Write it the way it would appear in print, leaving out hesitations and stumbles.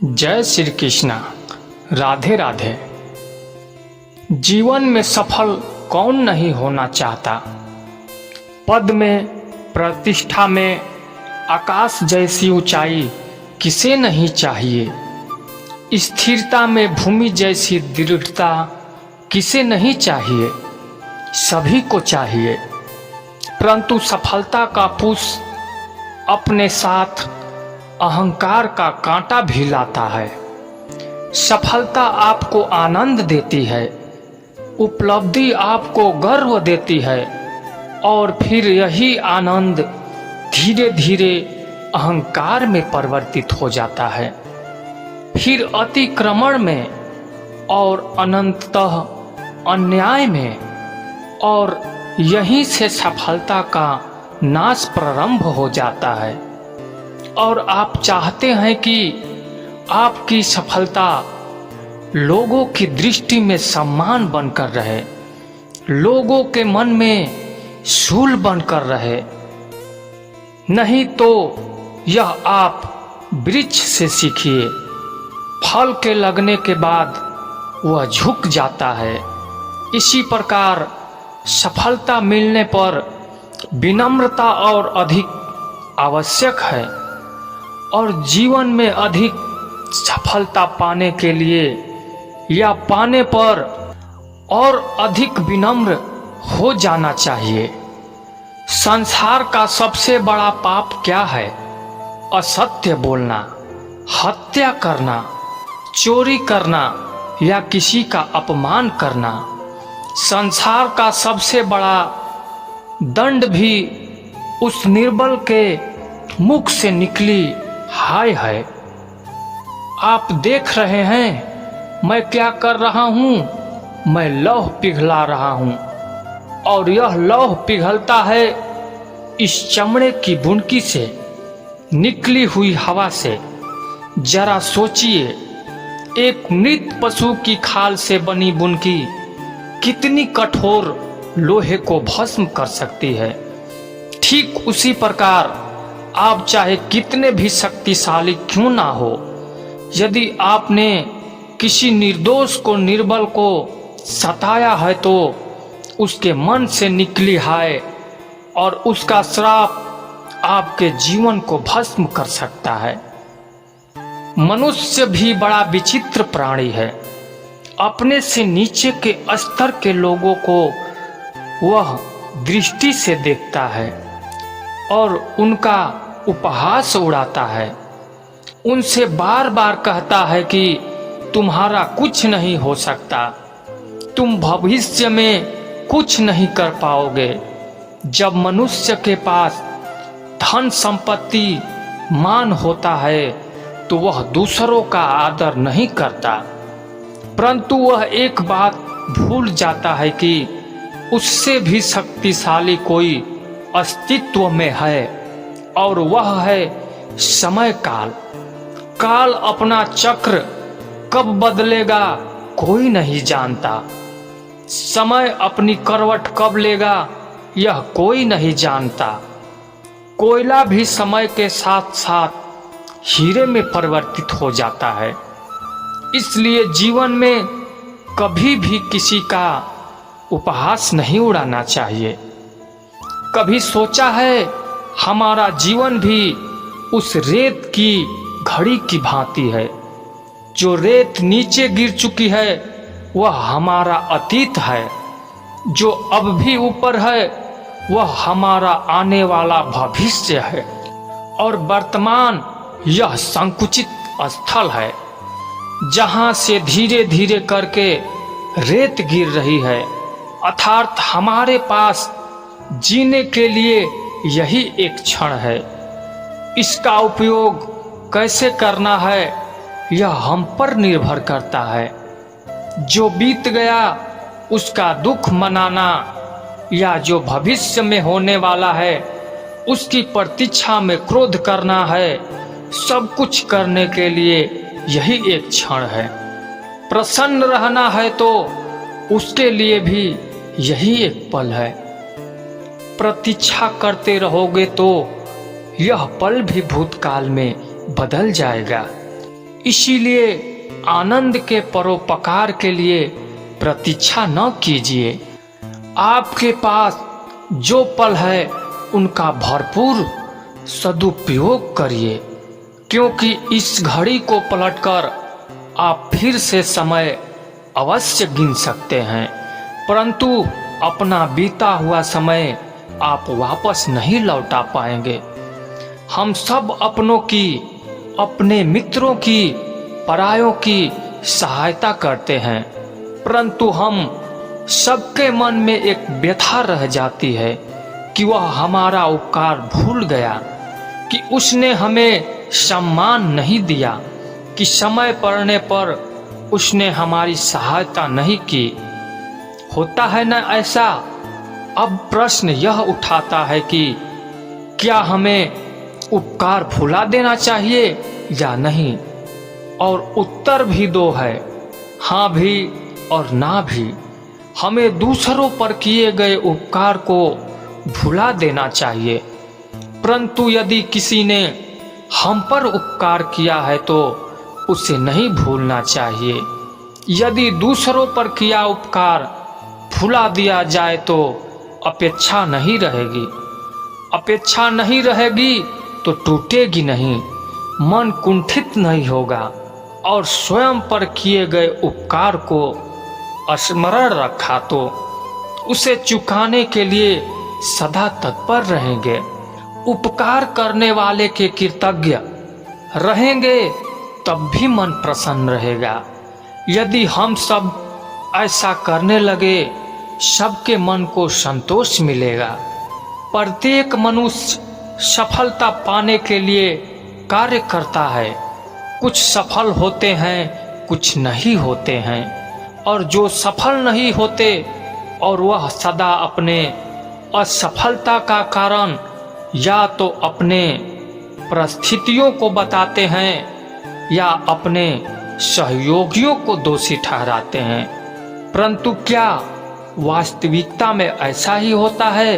जय श्री कृष्णा। राधे राधे। जीवन में सफल कौन नहीं होना चाहता। पद में, प्रतिष्ठा में, आकाश जैसी ऊंचाई किसे नहीं चाहिए। स्थिरता में भूमि जैसी दृढ़ता किसे नहीं चाहिए। सभी को चाहिए, परंतु सफलता का पुष्प अपने साथ अहंकार का कांटा भी लाता है। सफलता आपको आनंद देती है, उपलब्धि आपको गर्व देती है, और फिर यही आनंद धीरे धीरे अहंकार में परिवर्तित हो जाता है, फिर अतिक्रमण में और अनंततः अन्याय में, और यहीं से सफलता का नाश प्रारंभ हो जाता है। और आप चाहते हैं कि आपकी सफलता लोगों की दृष्टि में सम्मान बनकर रहे, लोगों के मन में शूल बनकर रहे। नहीं तो यह आप वृक्ष से सीखिए, फल के लगने के बाद वह झुक जाता है। इसी प्रकार सफलता मिलने पर विनम्रता और अधिक आवश्यक है, और जीवन में अधिक सफलता पाने के लिए या पाने पर और अधिक विनम्र हो जाना चाहिए। संसार का सबसे बड़ा पाप क्या है? असत्य बोलना, हत्या करना, चोरी करना या किसी का अपमान करना। संसार का सबसे बड़ा दंड भी उस निर्बल के मुख से निकली हाय है। आप देख रहे हैं मैं क्या कर रहा हूँ? मैं लौह पिघला रहा हूँ, और यह लौह पिघलता है इस चमड़े की बुनकी से निकली हुई हवा से। जरा सोचिए, एक मृत पशु की खाल से बनी बुनकी कितनी कठोर लोहे को भस्म कर सकती है। ठीक उसी प्रकार आप चाहे कितने भी शक्तिशाली क्यों ना हो, यदि आपने किसी निर्दोष को, निर्बल को सताया है, तो उसके मन से निकली हाय और उसका श्राप आपके जीवन को भस्म कर सकता है। मनुष्य भी बड़ा विचित्र प्राणी है। अपने से नीचे के स्तर के लोगों को वह दृष्टि से देखता है और उनका उपहास उड़ाता है। उनसे बार बार कहता है कि तुम्हारा कुछ नहीं हो सकता, तुम भविष्य में कुछ नहीं कर पाओगे। जब मनुष्य के पास धन संपत्ति, मान होता है, तो वह दूसरों का आदर नहीं करता, परंतु वह एक बात भूल जाता है कि उससे भी शक्तिशाली कोई अस्तित्व में है, और वह है समय काल। काल अपना चक्र कब बदलेगा कोई नहीं जानता। समय अपनी करवट कब लेगा यह कोई नहीं जानता। कोयला भी समय के साथ साथ हीरे में परिवर्तित हो जाता है। इसलिए जीवन में कभी भी किसी का उपहास नहीं उड़ाना चाहिए। कभी सोचा है हमारा जीवन भी उस रेत की घड़ी की भांति है। जो रेत नीचे गिर चुकी है वह हमारा अतीत है, जो अब भी ऊपर है वह हमारा आने वाला भविष्य है, और वर्तमान यह संकुचित स्थल है जहां से धीरे धीरे करके रेत गिर रही है। अर्थात हमारे पास जीने के लिए यही एक क्षण है। इसका उपयोग कैसे करना है यह हम पर निर्भर करता है। जो बीत गया उसका दुख मनाना, या जो भविष्य में होने वाला है उसकी प्रतीक्षा में क्रोध करना है, सब कुछ करने के लिए यही एक क्षण है। प्रसन्न रहना है तो उसके लिए भी यही एक पल है। प्रतीक्षा करते रहोगे तो यह पल भी भूतकाल में बदल जाएगा। इसीलिए आनंद के परोपकार के लिए प्रतीक्षा न कीजिए। आपके पास जो पल है उनका भरपूर सदुपयोग करिए, क्योंकि इस घड़ी को पलटकर आप फिर से समय अवश्य गिन सकते हैं, परंतु अपना बीता हुआ समय आप वापस नहीं लौटा पाएंगे। हम सब अपनों की, अपने मित्रों की, परायों की सहायता करते हैं, परंतु हम सबके मन में एक व्यथा रह जाती है कि वह हमारा उपकार भूल गया, कि उसने हमें सम्मान नहीं दिया, कि समय पड़ने पर उसने हमारी सहायता नहीं की। होता है ना ऐसा? अब प्रश्न यह उठाता है कि क्या हमें उपकार भुला देना चाहिए या नहीं? और उत्तर भी दो है, हाँ भी और ना भी। हमें दूसरों पर किए गए उपकार को भुला देना चाहिए, परंतु यदि किसी ने हम पर उपकार किया है तो उसे नहीं भूलना चाहिए। यदि दूसरों पर किया उपकार भुला दिया जाए तो अपेक्षा नहीं रहेगी। अपेक्षा नहीं रहेगी तो टूटेगी नहीं, मन कुंठित नहीं होगा और स्वयं पर किए गए उपकार को स्मरण रखा तो उसे चुकाने के लिए सदा तत्पर रहेंगे। उपकार करने वाले के कृतज्ञ रहेंगे तब भी मन प्रसन्न रहेगा। यदि हम सब ऐसा करने लगे, सबके मन को संतोष मिलेगा। प्रत्येक मनुष्य सफलता पाने के लिए कार्य करता है। कुछ सफल होते हैं, कुछ नहीं होते हैं, और जो सफल नहीं होते और वह सदा अपने असफलता का कारण या तो अपने परिस्थितियों को बताते हैं या अपने सहयोगियों को दोषी ठहराते हैं, परंतु क्या वास्तविकता में ऐसा ही होता है?